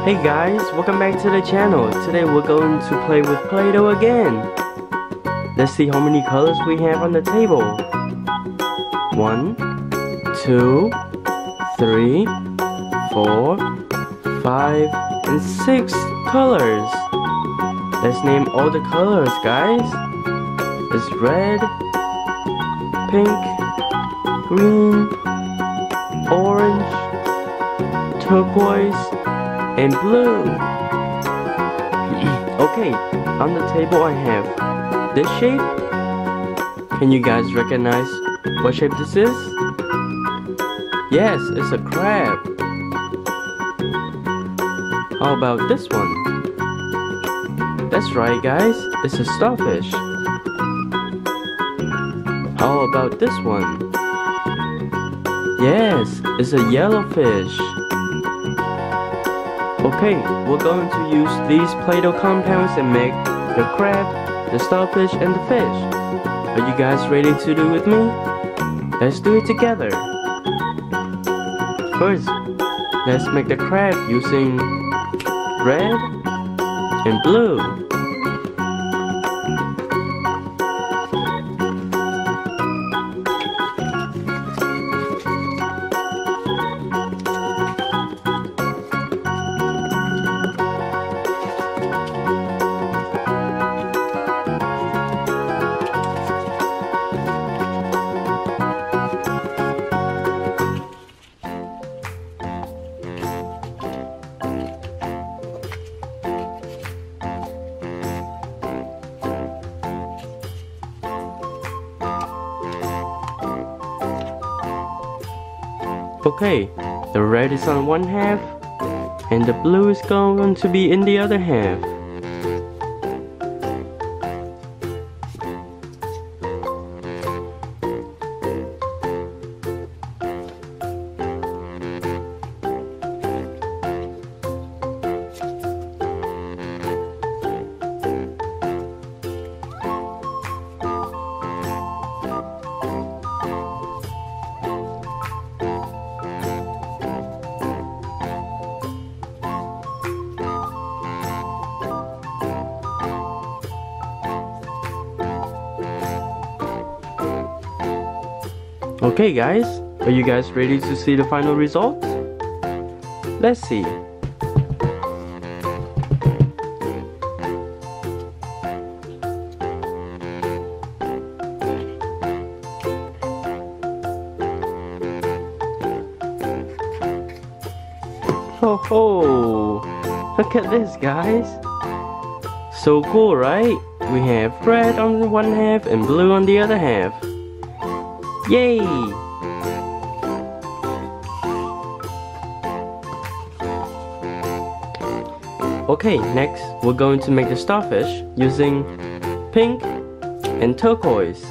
Hey guys, welcome back to the channel. Today we're going to play with Play-Doh again. Let's see how many colors we have on the table. 1, 2, 3, 4, 5, and 6 colors. Let's name all the colors, guys. It's red, pink, green, orange, turquoise, and blue. Okay, on the table I have this shape. Can you guys recognize what shape this is? Yes, it's a crab. How about this one? That's right, guys, it's a starfish. How about this one? Yes, it's a yellowfish. Okay, we're going to use these Play-Doh compounds and make the crab, the starfish, and the fish. Are you guys ready to do with me? Let's do it together. First, let's make the crab using red and blue. Okay, the red is on one half, and the blue is going to be in the other half. Okay guys, are you guys ready to see the final result? Let's see. Ho ho! Look at this, guys! So cool, right? We have red on the one half and blue on the other half. Yay! Okay, next we're going to make the starfish using pink and turquoise.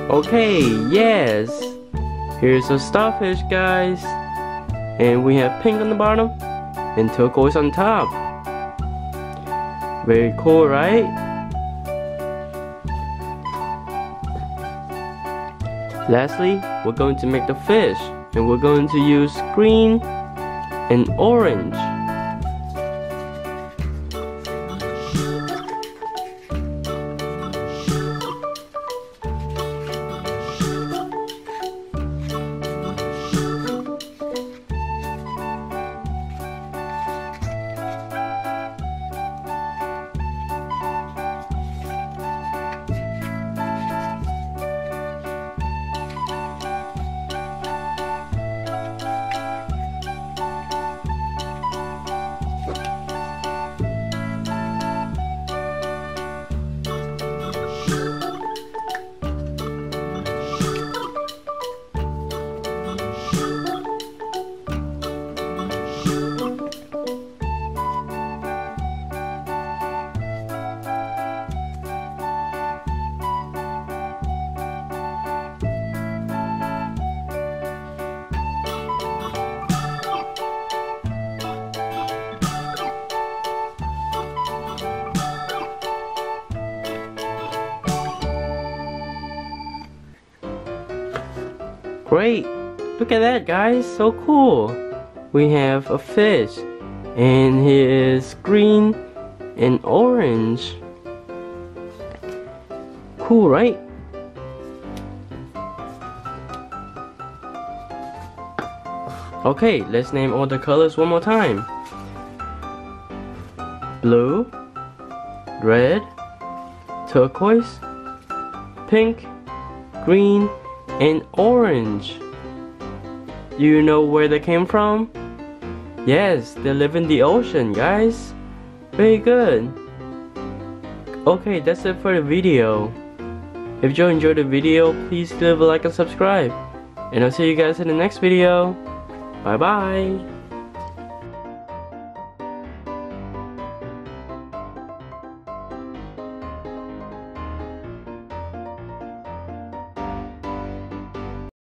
Okay, yes! Here's a starfish, guys! And we have pink on the bottom and turquoise on top. Very cool, right? Lastly, we're going to make the fish, and we're going to use green and orange. Great! Look at that, guys, so cool! We have a fish, and he is green and orange. Cool, right? Okay, let's name all the colors one more time. Blue, red, turquoise, pink, green, and orange. Do you know where they came from? Yes, they live in the ocean, guys. Very good. Okay, that's it for the video. If you enjoyed the video, please leave a like and subscribe. And I'll see you guys in the next video. Bye bye.